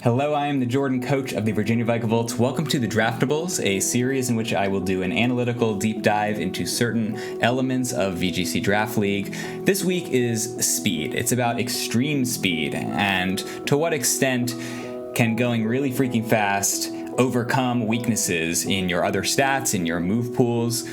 Hello, I am the Jordan coach of the Virginia Vicavolts. Welcome to the Draftables, a series in which I will do an analytical deep dive into certain elements of VGC Draft League. This week is speed. It's about extreme speed and to what extent can going really freaking fast overcome weaknesses in your other stats, in your move pools.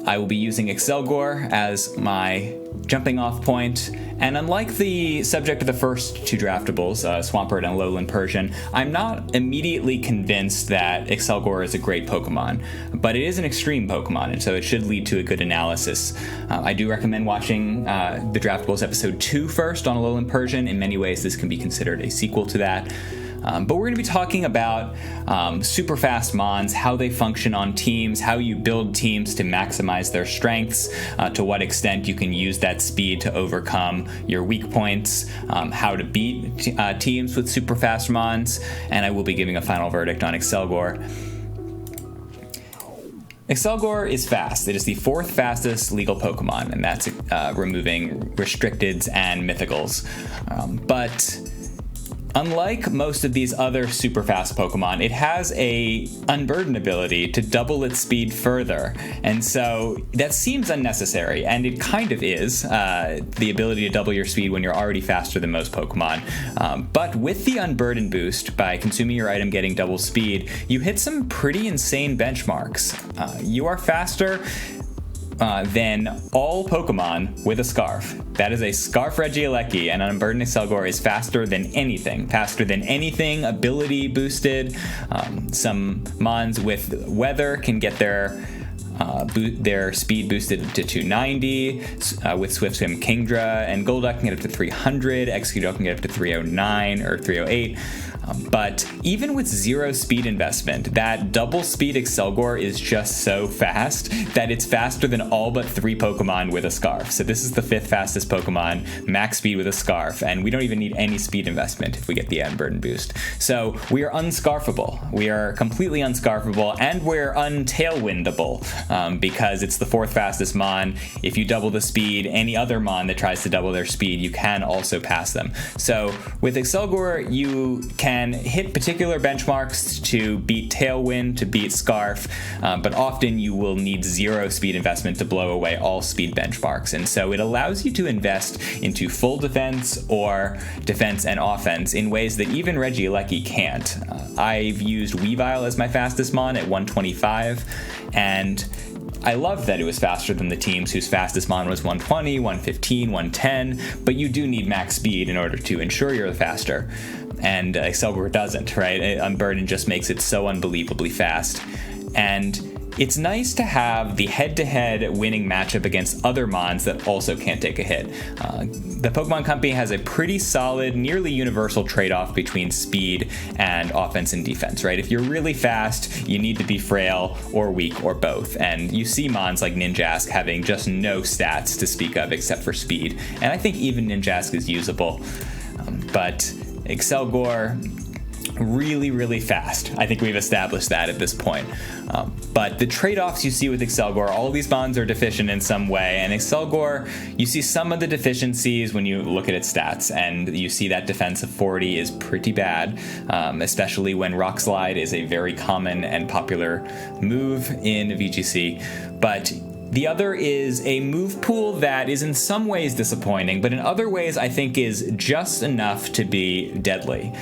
I will be using Accelgor as my jumping off point, and unlike the subject of the first two draftables, Swampert and Lowland Persian, I'm not immediately convinced that Accelgor is a great Pokemon, but it is an extreme Pokemon, and so it should lead to a good analysis. I do recommend watching the Draftables episode 2 first on Lowland Persian. In many ways, this can be considered a sequel to that. But we're going to be talking about super fast mons, how they function on teams, how you build teams to maximize their strengths, to what extent you can use that speed to overcome your weak points, how to beat teams with super fast mons, and I will be giving a final verdict on Accelgor. Accelgor is fast. It is the 4th fastest legal Pokemon, and that's removing restricteds and mythicals. But unlike most of these other super fast Pokemon, it has a unburdened ability to double its speed further. And so that seems unnecessary, and it kind of is, the ability to double your speed when you're already faster than most Pokemon. But with the unburdened boost, by consuming your item getting double speed, you hit some pretty insane benchmarks. You are faster than all Pokemon with a Scarf. That is a Scarf Regieleki, and an Unburdened Accelgor is faster than anything ability boosted. Some Mons with Weather can get their speed boosted to 290, with Swift Swim Kingdra and Golduck can get up to 300, Execute can get up to 309 or 308. But even with 0 speed investment, that double speed Accelgor is just so fast that it's faster than all but 3 Pokemon with a Scarf. So this is the 5th fastest Pokemon, max speed with a Scarf, and we don't even need any speed investment if we get the Unburdened boost. So we are unscarfable. We are completely unscarfable, and we're untailwindable because it's the 4th fastest Mon. If you double the speed, any other Mon that tries to double their speed, you can also pass them. So with Accelgor, you can hit particular benchmarks to beat Tailwind, to beat Scarf, but often you will need 0 speed investment to blow away all speed benchmarks. And so it allows you to invest into full defense or defense and offense in ways that even Regieleki can't. I've used Weavile as my fastest Mon at 125, and I loved that it was faster than the teams whose fastest Mon was 120, 115, 110, but you do need max speed in order to ensure you're faster. And Accelgor doesn't, right? Unburdened just makes it so unbelievably fast. And it's nice to have the head-to-head winning matchup against other Mons that also can't take a hit. The Pokemon Company has a pretty solid, nearly universal trade-off between speed and offense and defense, right? If you're really fast, you need to be frail or weak or both. And you see Mons like Ninjask having just no stats to speak of except for speed. And I think even Ninjask is usable. But Accelgor, really, really fast. I think we've established that at this point. But the trade-offs you see with Accelgor, all these Mons are deficient in some way, and Accelgor, you see some of the deficiencies when you look at its stats, and you see that defense of 40 is pretty bad, especially when Rock Slide is a very common and popular move in VGC. But the other is a move pool that is in some ways disappointing, but in other ways I think is just enough to be deadly.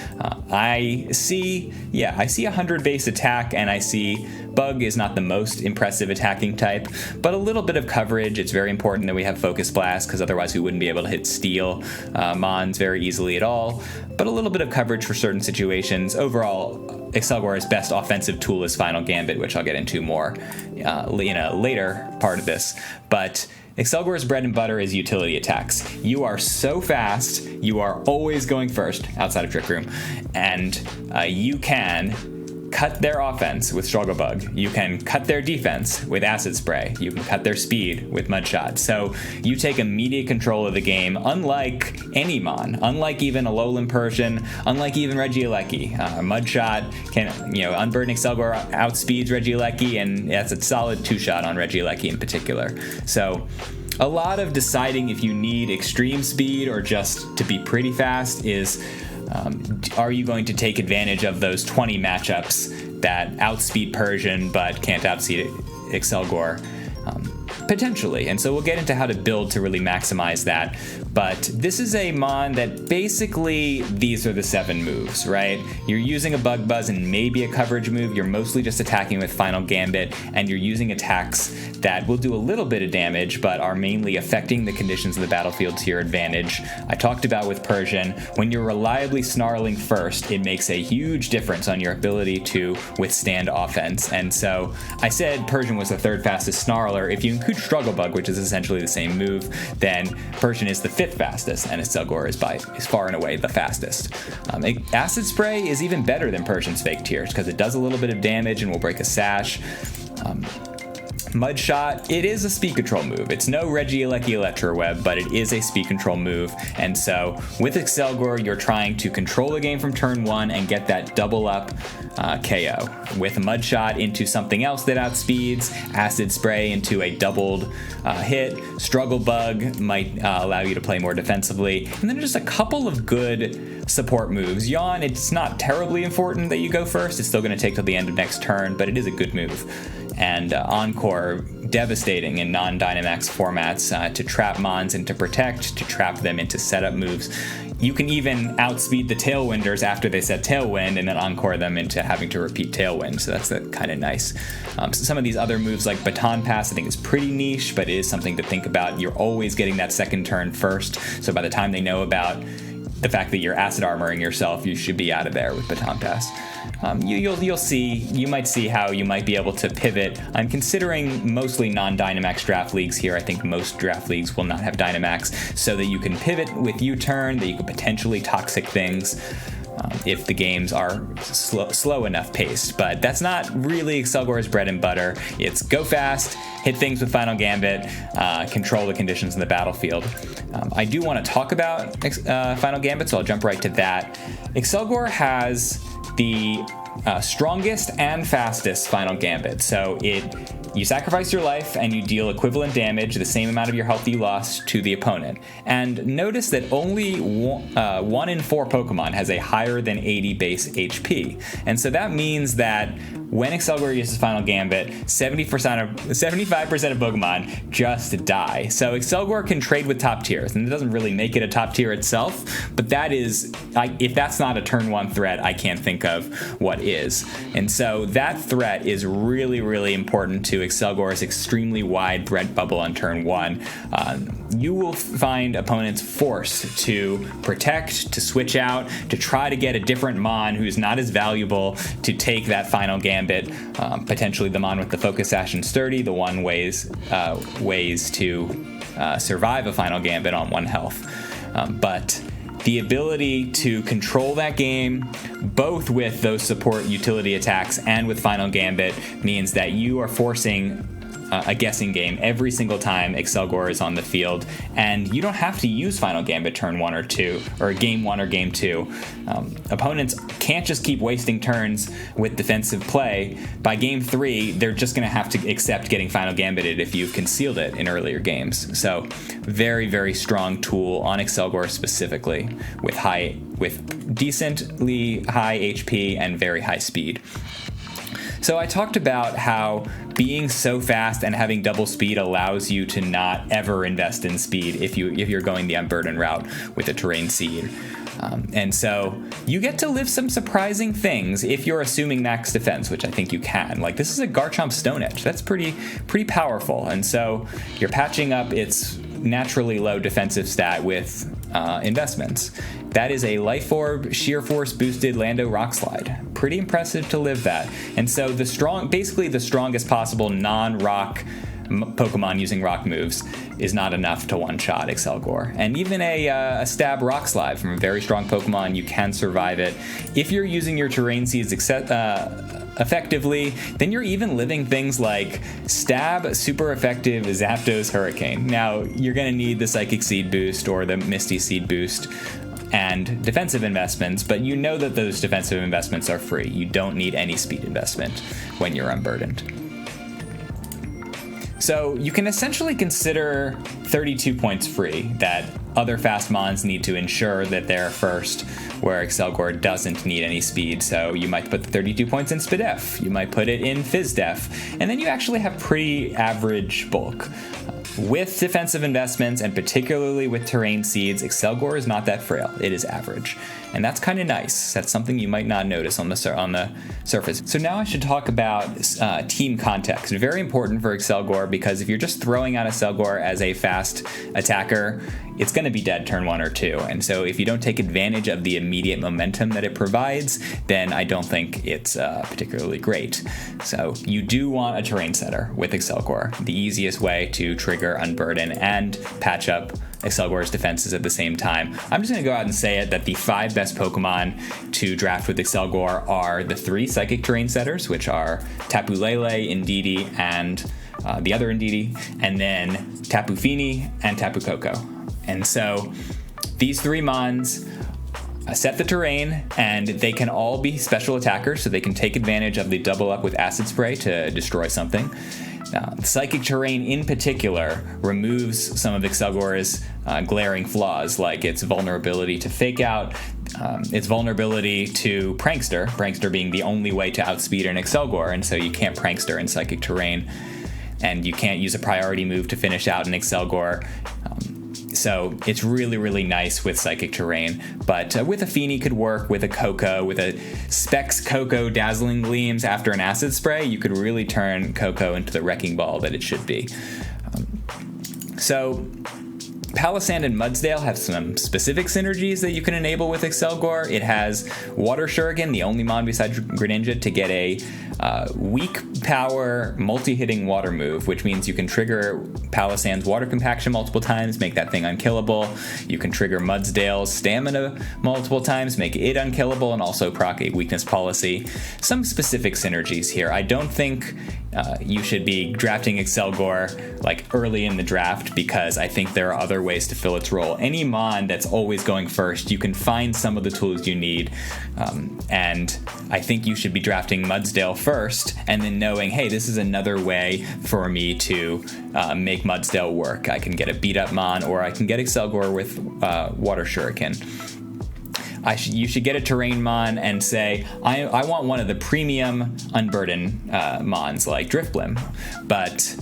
I see 100 base attack, and I see Bug is not the most impressive attacking type, but a little bit of coverage. It's very important that we have Focus Blast, because otherwise we wouldn't be able to hit Steel Mons very easily at all. But a little bit of coverage for certain situations. Overall, Accelgor's best offensive tool is Final Gambit, which I'll get into more in a later part of this. But Accelgor's bread and butter is utility attacks. You are so fast, you are always going first, outside of Trick Room, and you can cut their offense with Struggle Bug. You can cut their defense with Acid Spray. You can cut their speed with Mudshot. So you take immediate control of the game, unlike any Mon, unlike even a Lowland Persian, unlike even Regieleki. Mudshot can, Unburden Accelgor outspeeds Regieleki, and that's a solid 2-shot on Regieleki in particular. So a lot of deciding if you need extreme speed or just to be pretty fast is Are you going to take advantage of those 20 matchups that outspeed Persian but can't outspeed Accelgor? Potentially, and so we'll get into how to build to really maximize that. But this is a mon that basically, these are the 7 moves, right? You're using a Bug Buzz and maybe a coverage move. You're mostly just attacking with Final Gambit, and you're using attacks that will do a little bit of damage, but are mainly affecting the conditions of the battlefield to your advantage. I talked about with Persian, when you're reliably snarling first, it makes a huge difference on your ability to withstand offense. And so I said Persian was the 3rd fastest snarler. If you include Struggle Bug, which is essentially the same move, then Persian is the 5th fastest, and Accelgor is far and away the fastest. Acid Spray is even better than Persian's Fake Tears because it does a little bit of damage and will break a sash. Mud Shot, it is a speed control move. It's no Regieleki Electro Web, but it is a speed control move. And so with Accelgor, you're trying to control the game from turn 1 and get that double up KO. With Mud Shot into something else that outspeeds, Acid Spray into a doubled hit, Struggle Bug might allow you to play more defensively. And then just a couple of good support moves. Yawn, it's not terribly important that you go first. It's still going to take till the end of next turn, but it is a good move. And Encore, devastating in non-Dynamax formats to trap mons and to protect, to trap them into setup moves. You can even outspeed the Tailwinders after they set Tailwind and then Encore them into having to repeat Tailwind, so that's kind of nice. So some of these other moves like Baton Pass I think is pretty niche, but it is something to think about. You're always getting that second turn first, so by the time they know about the fact that you're acid armoring yourself, you should be out of there with Baton Pass. You might see how you might be able to pivot. I'm considering mostly non-Dynamax draft leagues here. I think most draft leagues will not have Dynamax, so that you can pivot with U-turn, that you can potentially toxic things if the games are slow enough paced. But that's not really Accelgor's bread and butter. It's go fast, hit things with Final Gambit, control the conditions in the battlefield. I do want to talk about Final Gambit, so I'll jump right to that. Accelgor has the strongest and fastest Final Gambit. So you sacrifice your life and you deal equivalent damage, the same amount of your health you lost, to the opponent. And notice that only 1 in 4 Pokemon has a higher than 80 base HP. And so that means that when Accelgor uses Final Gambit, 75% of Pokemon just die. So Accelgor can trade with top tiers, and it doesn't really make it a top tier itself, but that is, if that's not a turn 1 threat, I can't think of what is. And so that threat is really, really important to Accelgor's extremely wide threat bubble on turn 1. You will find opponents forced to protect, to switch out, to try to get a different Mon who's not as valuable to take that Final Gambit. Potentially the Mon with the Focus Sash and Sturdy, the one ways to survive a Final Gambit on 1 health. But the ability to control that game, both with those support utility attacks and with Final Gambit, means that you are forcing a guessing game every single time Accelgor is on the field, and you don't have to use Final Gambit turn 1 or 2, or game 1 or game 2. Opponents can't just keep wasting turns with defensive play. By game 3, they're just going to have to accept getting Final Gambited if you've concealed it in earlier games. So very, very strong tool on Accelgor specifically, with decently high HP and very high speed. So I talked about how being so fast and having double speed allows you to not ever invest in speed if you're going the unburdened route with a terrain seed. And so you get to live some surprising things if you're assuming max defense, which I think you can. Like, this is a Garchomp Stone Edge. That's pretty powerful. And so you're patching up its naturally low defensive stat with investments. That is a Life Orb, Sheer Force boosted Lando Rock Slide. Pretty impressive to live that. And so basically the strongest possible non-rock Pokemon using rock moves is not enough to one-shot Accelgor. And even a Stab Rock Slide from a very strong Pokemon, you can survive it. If you're using your Terrain Seeds effectively, then you're even living things like Stab super effective Zapdos Hurricane. Now, you're going to need the Psychic Seed boost or the Misty Seed boost and defensive investments, but you know that those defensive investments are free. You don't need any speed investment when you're unburdened. So you can essentially consider 32 points free that other fast mons need to ensure that they're first, where Accelgor doesn't need any speed. So you might put the 32 points in Spidef, you might put it in Fizdef, and then you actually have pretty average bulk. With defensive investments, and particularly with terrain seeds, Accelgor is not that frail. It is average. And that's kind of nice. That's something you might not notice on the surface. So now I should talk about team context. Very important for Accelgor, because if you're just throwing out Accelgor as a fast attacker, it's going to be dead turn 1 or 2. And so if you don't take advantage of the immediate momentum that it provides, then I don't think it's particularly great. So you do want a terrain setter with Accelgor. The easiest way to trigger Unburden and patch up Accelgor's defenses at the same time. I'm just going to go out and say it that the 5 best Pokemon to draft with Accelgor are the 3 Psychic Terrain Setters, which are Tapu Lele, Indeedee, and the other Indeedee, and then Tapu Fini and Tapu Koko. And so these 3 Mons set the terrain, and they can all be special attackers, so they can take advantage of the double up with Acid Spray to destroy something. Psychic Terrain in particular removes some of Accelgor's glaring flaws, like its vulnerability to Fake Out, its vulnerability to Prankster being the only way to outspeed an Accelgor, and so you can't Prankster in Psychic Terrain, and you can't use a priority move to finish out an Accelgor. So it's really, really nice with Psychic Terrain. But with a Fini could work, with a Koko, with a Specs Koko Dazzling Gleams after an Acid Spray, you could really turn Koko into the wrecking ball that it should be. So Palossand and Mudsdale have some specific synergies that you can enable with Accelgor. It has Water Shuriken, the only mon besides Greninja to get a weak power multi-hitting water move, which means you can trigger Palossand's Water Compaction multiple times, make that thing unkillable. You can trigger Mudsdale's Stamina multiple times, make it unkillable, and also proc a Weakness Policy. Some specific synergies here. I don't think you should be drafting Accelgor like early in the draft, because I think there are other ways to fill its role. Any mon that's always going first, you can find some of the tools you need, and I think you should be drafting Mudsdale first, and then knowing, hey, this is another way for me to make Mudsdale work. I can get a beat up mon, or I can get Accelgor with Water Shuriken. You should get a terrain mon and say, I want one of the premium Unburden mons like Drifblim, but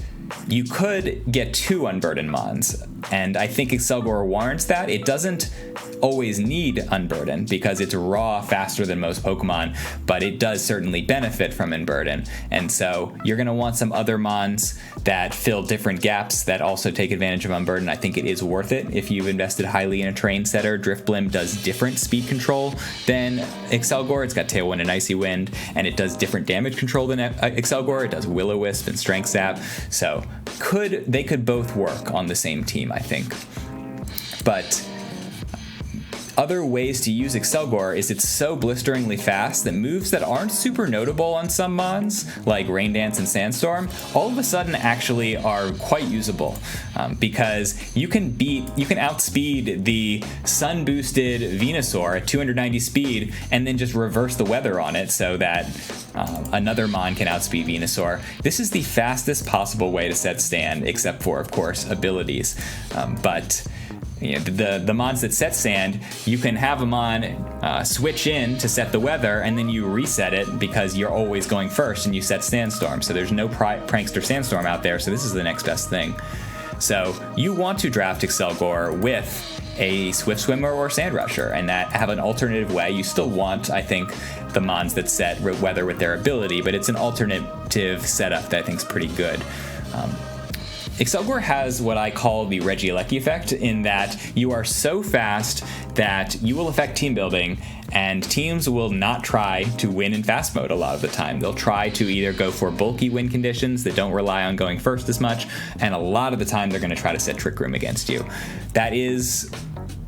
you could get 2 Unburden mons, and I think Accelgor warrants that. It doesn't always need Unburden because it's raw faster than most Pokemon, but it does certainly benefit from Unburden. And so you're going to want some other mons that fill different gaps that also take advantage of Unburden. I think it is worth it if you've invested highly in a terrain setter. Drifblim does different speed control than Accelgor. It's got Tailwind and Icy Wind, and it does different damage control than Accelgor. It does Will-O-Wisp and Strength Sap. So they could both work on the same team, I think. But other ways to use Accelgor is it's so blisteringly fast that moves that aren't super notable on some mons, like Rain Dance and Sandstorm, all of a sudden actually are quite usable, because you can outspeed the sun-boosted Venusaur at 290 speed and then just reverse the weather on it so that another mon can outspeed Venusaur. This is the fastest possible way to set stand, except for, of course, abilities. But you know, the mons that set sand, you can have a mon switch in to set the weather, and then you reset it because you're always going first and you set Sandstorm. So there's no Prankster Sandstorm out there, so this is the next best thing. So you want to draft Accelgor with a Swift Swimmer or Sand Rusher, and that have an alternative way. You still want, I think, the mons that set weather with their ability, but it's an alternative setup that I think is pretty good. Accelgor has what I call the Regieleki effect, in that you are so fast that you will affect team building, and teams will not try to win in fast mode a lot of the time. They'll try to either go for bulky win conditions that don't rely on going first as much, and a lot of the time they're going to try to set Trick Room against you. That is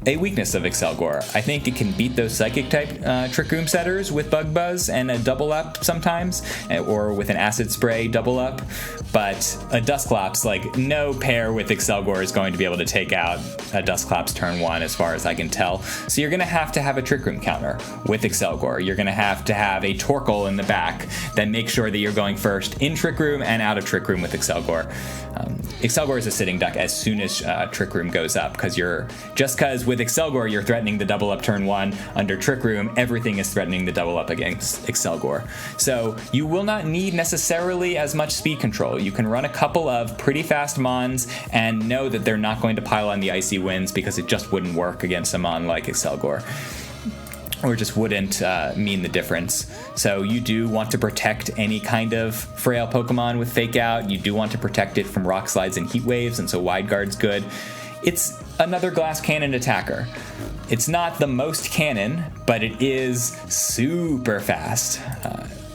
a weakness of Accelgor. I think it can beat those Psychic type Trick Room setters with Bug Buzz and a double up sometimes, or with an Acid Spray double up. But a Dusclops, like, no pair with Accelgor is going to be able to take out a Dusclops turn 1 as far as I can tell. So you're going to have a Trick Room counter with Accelgor. You're going to have a Torkoal in the back that makes sure that you're going first in Trick Room and out of Trick Room with Accelgor. Accelgor is a sitting duck as soon as Trick Room goes up, because with Accelgor you're threatening the double up turn 1, under Trick Room everything is threatening the double up against Accelgor. So you will not need necessarily as much speed control. You can run a couple of pretty fast Mons and know that they're not going to pile on the Icy Winds, because it just wouldn't work against a Mon like Accelgor, or just wouldn't mean the difference. So you do want to protect any kind of frail Pokemon with Fake Out. You do want to protect it from Rock Slides and Heat Waves, and so Wide Guard's good. It's another Glass Cannon attacker. It's not the most cannon, but it is super fast.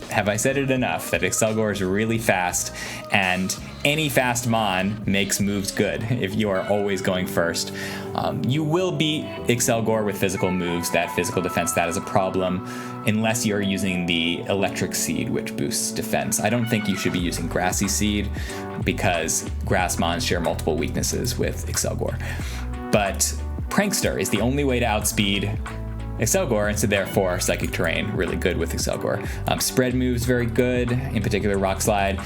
Have I said it enough that Accelgor is really fast, and any fast Mon makes moves good if you are always going first. You will beat Accelgor with physical moves. That physical defense, that is a problem, unless you're using the Electric Seed, which boosts defense. I don't think you should be using Grassy Seed, because Grass Mons share multiple weaknesses with Accelgor. But Prankster is the only way to outspeed Accelgor, and so therefore Psychic Terrain really good with Accelgor. Spread moves very good, in particular Rock Slide.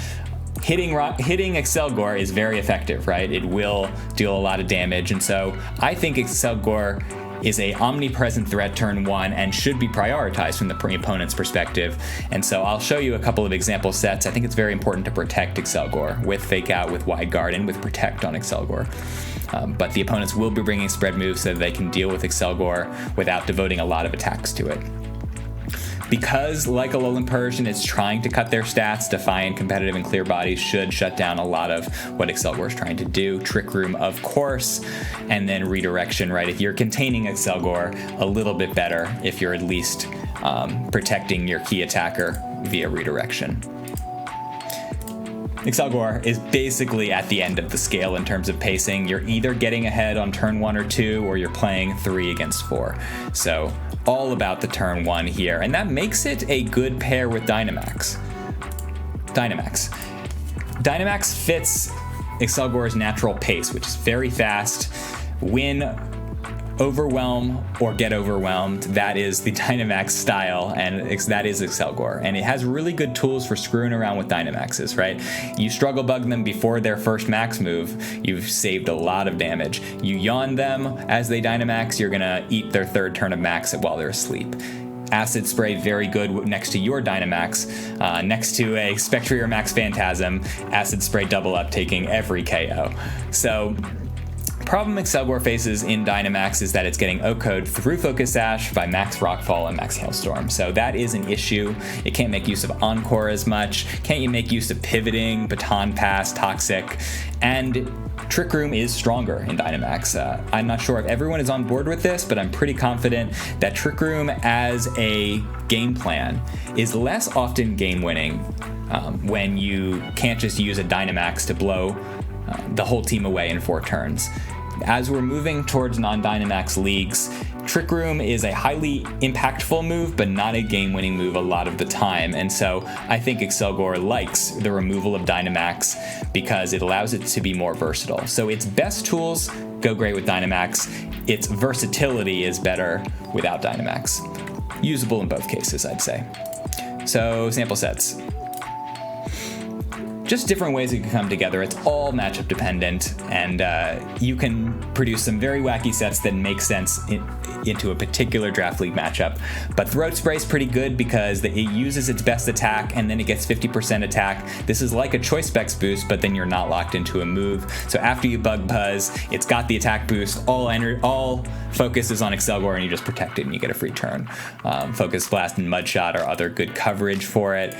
Hitting Accelgor is very effective, right? It will deal a lot of damage, and so I think Accelgor is a omnipresent threat turn 1 and should be prioritized from the opponent's perspective. And so I'll show you a couple of example sets. I think it's very important to protect Accelgor with Fake Out, with Wide Guard, and with Protect on Accelgor. But the opponents will be bringing spread moves so that they can deal with Accelgor without devoting a lot of attacks to it. Because, like Alolan Persian, it's trying to cut their stats, Defiant, Competitive, and Clear Bodies should shut down a lot of what Accelgor is trying to do. Trick Room, of course, and then Redirection, right? If you're containing Accelgor, a little bit better if you're at least protecting your key attacker via Redirection. Accelgor is basically at the end of the scale in terms of pacing. You're either getting ahead on turn 1 or 2, or you're playing 3 against 4. So all about the turn 1 here, and that makes it a good pair with Dynamax. Dynamax fits Accelgor's natural pace, which is very fast. Win, overwhelm, or get overwhelmed. That is the Dynamax style, and that is Accelgor. And it has really good tools for screwing around with Dynamaxes, right? You struggle bug them before their first max move, you've saved a lot of damage. You yawn them as they Dynamax, you're gonna eat their third turn of max while they're asleep. Acid Spray, very good next to your Dynamax. Next to a Spectrier Max Phantasm, Acid Spray double up, taking every KO. So problem Accelgor faces in Dynamax is that it's getting OHKO'd through Focus Sash by Max Rockfall and Max Hailstorm. So that is an issue. It can't make use of Encore as much. Can't you make use of Pivoting, Baton Pass, Toxic, and Trick Room is stronger in Dynamax. I'm not sure if everyone is on board with this, but I'm pretty confident that Trick Room as a game plan is less often game winning when you can't just use a Dynamax to blow the whole team away in 4 turns. As we're moving towards non-Dynamax leagues, Trick Room is a highly impactful move, but not a game-winning move a lot of the time. And so I think Accelgor likes the removal of Dynamax because it allows it to be more versatile. So its best tools go great with Dynamax. Its versatility is better without Dynamax. Usable in both cases, I'd say. So sample sets. Just different ways it can come together. It's all matchup dependent, and you can produce some very wacky sets that make sense into a particular draft league matchup. But Throat Spray is pretty good because it uses its best attack and then it gets 50% attack. This is like a Choice Specs boost, but then you're not locked into a move. So after you Bug Buzz, it's got the attack boost, all focus is on Accelgor, and you just protect it and you get a free turn. Focus Blast and Mudshot are other good coverage for it.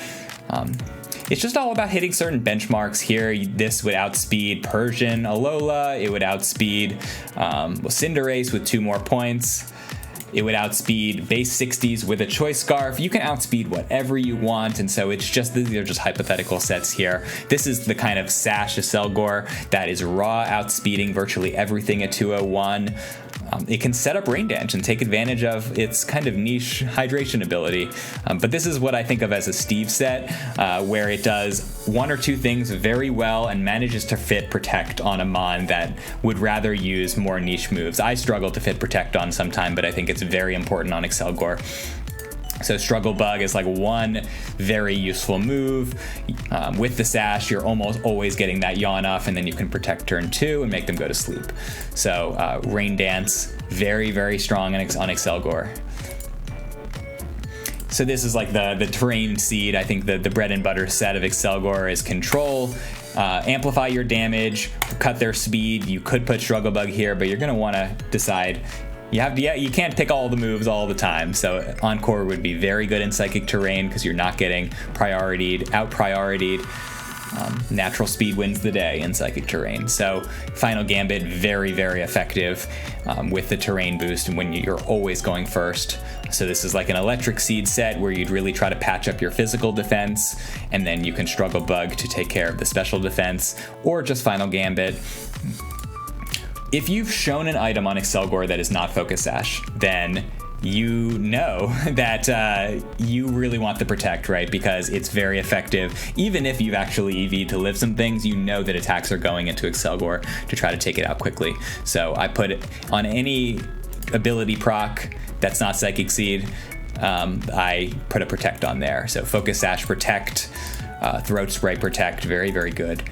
It's just all about hitting certain benchmarks here. This would outspeed Persian Alola. It would outspeed Cinderace with 2 more points. It would outspeed base 60s with a Choice Scarf. You can outspeed whatever you want, and so these are just hypothetical sets here. This is the kind of Sash Accelgor that is raw outspeeding virtually everything at 201. it can set up Rain Dance and take advantage of its kind of niche hydration ability. But this is what I think of as a Steve set, where it does one or two things very well and manages to fit Protect on a Mon that would rather use more niche moves. I struggle to fit Protect on sometime, but I think it's very important on Accelgor. So Struggle Bug is like one very useful move. With the Sash, you're almost always getting that Yawn off, and then you can Protect turn 2 and make them go to sleep. So Rain Dance, very, very strong on Accelgor. So this is like the terrain seed. I think the bread and butter set of Accelgor is Control, amplify your damage, cut their speed. You could put Struggle Bug here, but you're going to want to decide. You can't pick all the moves all the time. So Encore would be very good in Psychic Terrain because you're not getting out-prioritied. Natural speed wins the day in Psychic Terrain. So Final Gambit, very, very effective with the terrain boost and when you're always going first. So this is like an Electric Seed set where you'd really try to patch up your physical defense, and then you can Struggle Bug to take care of the special defense, or just Final Gambit. If you've shown an item on Accelgor that is not Focus Sash, then you know that you really want the Protect, right? Because it's very effective. Even if you've actually EV'd to live some things, you know that attacks are going into Accelgor to try to take it out quickly. So I put it on any ability proc that's not Psychic Seed. I put a Protect on there. So Focus Sash Protect, Throat Spray Protect, very, very good.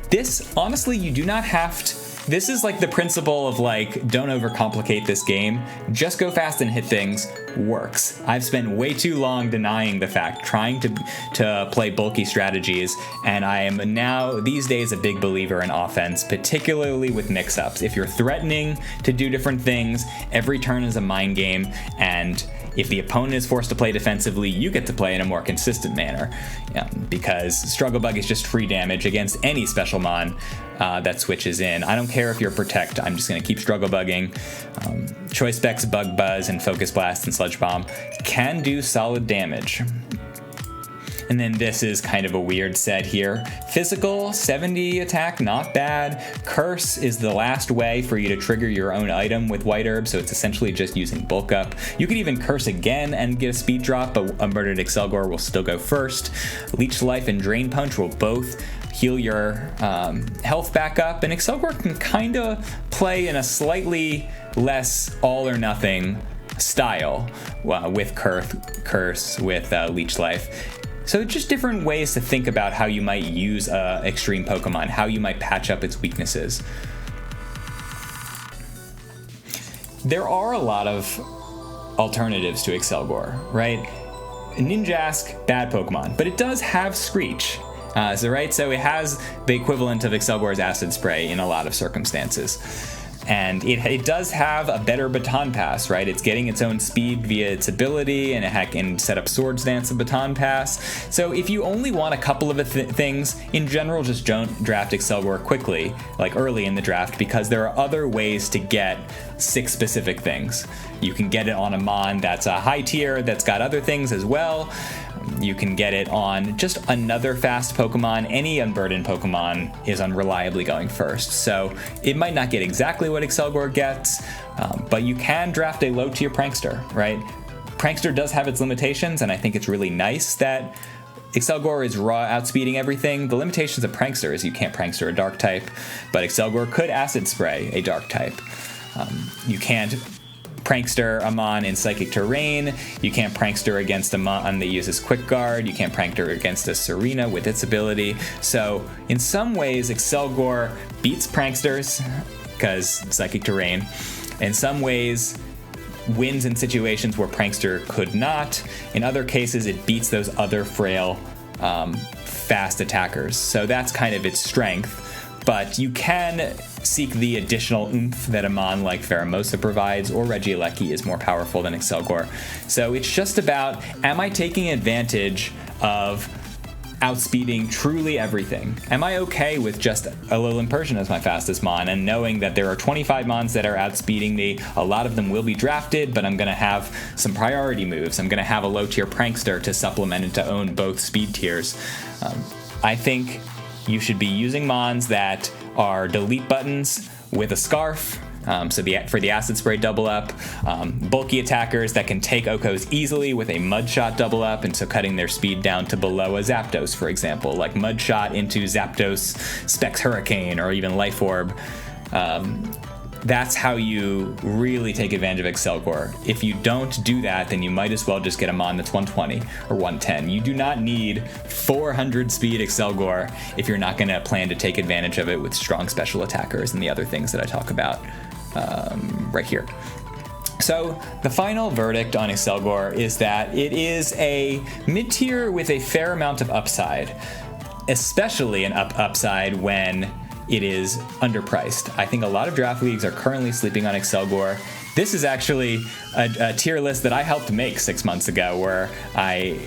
This, honestly, you do not have to. This is like the principle of like, don't overcomplicate this game. Just go fast and hit things works. I've spent way too long denying the fact, trying to play bulky strategies, and I am now these days a big believer in offense, particularly with mix-ups. If you're threatening to do different things, every turn is a mind game, and if the opponent is forced to play defensively, you get to play in a more consistent manner, because Struggle Bug is just free damage against any special mon that switches in. I don't care if you're Protect, I'm just going to keep Struggle Bugging. Choice Specs, Bug Buzz, and Focus Blast and Sludge Bomb can do solid damage. And then this is kind of a weird set here. Physical, 70 attack, not bad. Curse is the last way for you to trigger your own item with White Herb, so it's essentially just using Bulk Up. You could even Curse again and get a speed drop, but a Murdered Accelgor will still go first. Leech Life and Drain Punch will both heal your health back up, and Accelgor can kind of play in a slightly less all-or-nothing style with Curse, with Leech Life. So just different ways to think about how you might use extreme Pokemon, how you might patch up its weaknesses. There are a lot of alternatives to Accelgor, right? Ninjask, bad Pokemon, but it does have Screech. So it has the equivalent of Accelgor's Acid Spray in a lot of circumstances. And it does have a better Baton Pass, right? It's getting its own speed via its ability, and it can set up Swords Dance and Baton Pass. So if you only want a couple of things, in general, just don't draft Accelgor quickly, like early in the draft, because there are other ways to get 6 specific things. You can get it on a Mon that's a high tier that's got other things as well. You can get it on just another fast Pokemon. Any unburdened Pokemon is unreliably going first. So it might not get exactly what Accelgor gets, but you can draft a low tier Prankster, right? Prankster does have its limitations, and I think it's really nice that Accelgor is raw outspeeding everything. The limitations of Prankster is you can't Prankster a Dark type, but Accelgor could Acid Spray a Dark type. You can't Prankster a Mon in Psychic Terrain. You can't Prankster against a Mon that uses Quick Guard. You can't Prankster against a Serena with its ability. So in some ways, Accelgor beats Pranksters because Psychic Terrain. In some ways, wins in situations where Prankster could not. In other cases, it beats those other frail, fast attackers. So that's kind of its strength. But you can seek the additional oomph that a Mon like Pheromosa provides, or Regieleki is more powerful than Accelgor. So it's just about, am I taking advantage of outspeeding truly everything? Am I okay with just Alolan Persian as my fastest Mon, and knowing that there are 25 Mons that are outspeeding me? A lot of them will be drafted, but I'm going to have some priority moves. I'm going to have a low tier Prankster to supplement and to own both speed tiers. I think you should be using Mons that are delete buttons with a Scarf. For the Acid Spray double up, bulky attackers that can take Okos easily with a Mudshot double up, and so cutting their speed down to below a Zapdos, for example, like Mudshot into Zapdos, Specs Hurricane, or even Life Orb. That's how you really take advantage of Accelgor. If you don't do that, then you might as well just get a Mon that's 120 or 110. You do not need 400 speed Accelgor if you're not going to plan to take advantage of it with strong special attackers and the other things that I talk about right here. So the final verdict on Accelgor is that it is a mid-tier with a fair amount of upside, especially an upside when it is underpriced. I think a lot of draft leagues are currently sleeping on Accelgor. This is actually a tier list that I helped make 6 months ago, where I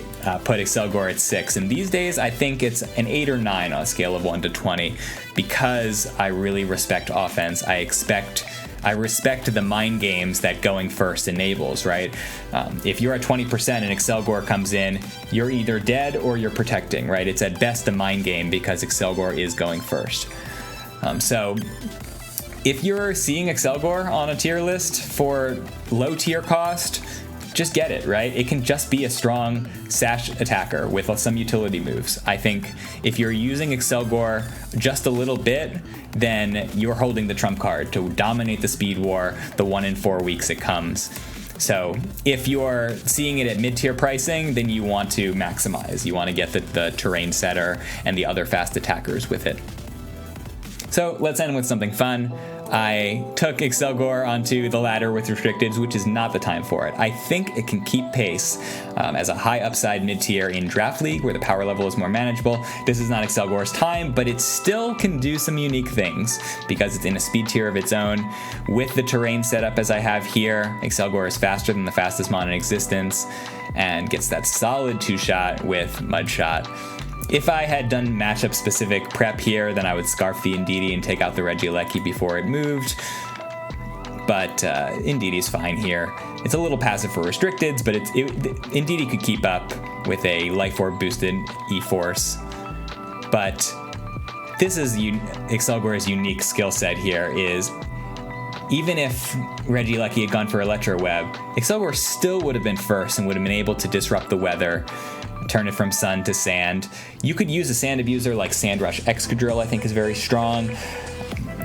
put Accelgor at 6. And these days, I think it's an 8 or 9 on a scale of 1 to 20, because I really respect offense. I respect the mind games that going first enables, right? If you're at 20% and Accelgor comes in, you're either dead or you're protecting, right? It's at best a mind game because Accelgor is going first. So if you're seeing Accelgor on a tier list for low tier cost, just get it, right? It can just be a strong sash attacker with some utility moves. I think if you're using Accelgor just a little bit, then you're holding the trump card to dominate the speed war the 1 in 4 weeks it comes. So if you're seeing it at mid-tier pricing, then you want to maximize. You want to get the terrain setter and the other fast attackers with it. So let's end with something fun. I took Accelgor onto the ladder with restricteds, which is not the time for it. I think it can keep pace as a high upside mid-tier in Draft League, where the power level is more manageable. This is not Accelgor's time, but it still can do some unique things because it's in a speed tier of its own. With the terrain setup as I have here, Accelgor is faster than the fastest mon in existence and gets that solid 2-shot with Mudshot. If I had done matchup-specific prep here, then I would Scarf the Indeedee and take out the Regieleki before it moved. But Indeedee's fine here. It's a little passive for restricteds, but Indeedee could keep up with a Life Orb boosted E-Force. But this is Accelgor's unique skill set here is, even if Regieleki had gone for Electro Web, Accelgor still would have been first and would have been able to disrupt the weather, turn it from sun to sand. You could use a sand abuser like Sandrush Excadrill, I think is very strong.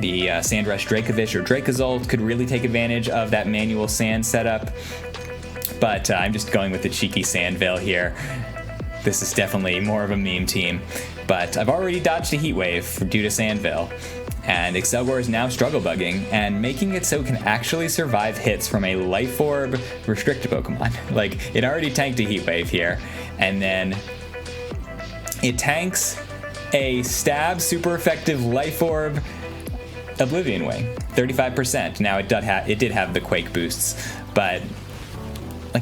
The Sandrush Dracovish or Dracozolt could really take advantage of that manual sand setup. But I'm just going with the cheeky Sandveil here. This is definitely more of a meme team. But I've already dodged a Heat Wave due to Sandveil. And Accelgor is now struggle bugging and making it so it can actually survive hits from a Life Orb restricted Pokemon. Like, it already tanked a Heat Wave here, and then it tanks a stab super effective Life Orb Oblivion Wing, 35%. Now it did have the Quake boosts, but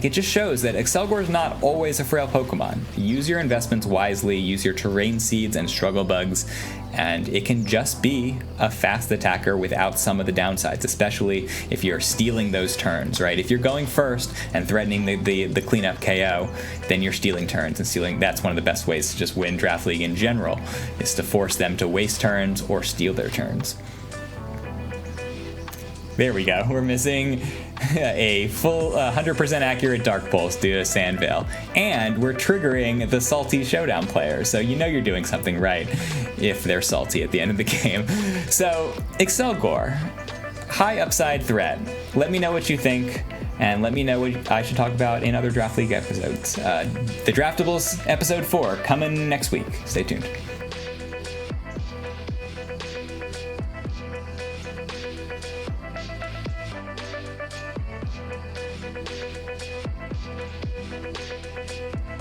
it just shows that Accelgor is not always a frail Pokemon. Use your investments wisely, use your terrain seeds and struggle bugs, and it can just be a fast attacker without some of the downsides, especially if you're stealing those turns, right? If you're going first and threatening the cleanup KO, then you're stealing turns, and stealing, that's one of the best ways to just win Draft League in general, is to force them to waste turns or steal their turns. There we go. We're missing a full 100% accurate Dark Pulse due to Sandveil. And we're triggering the salty Showdown player, so you know you're doing something right if they're salty at the end of the game. So, Accelgor, high upside threat. Let me know what you think, and let me know what I should talk about in other Draft League episodes. The Draftables episode 4 coming next week. Stay tuned.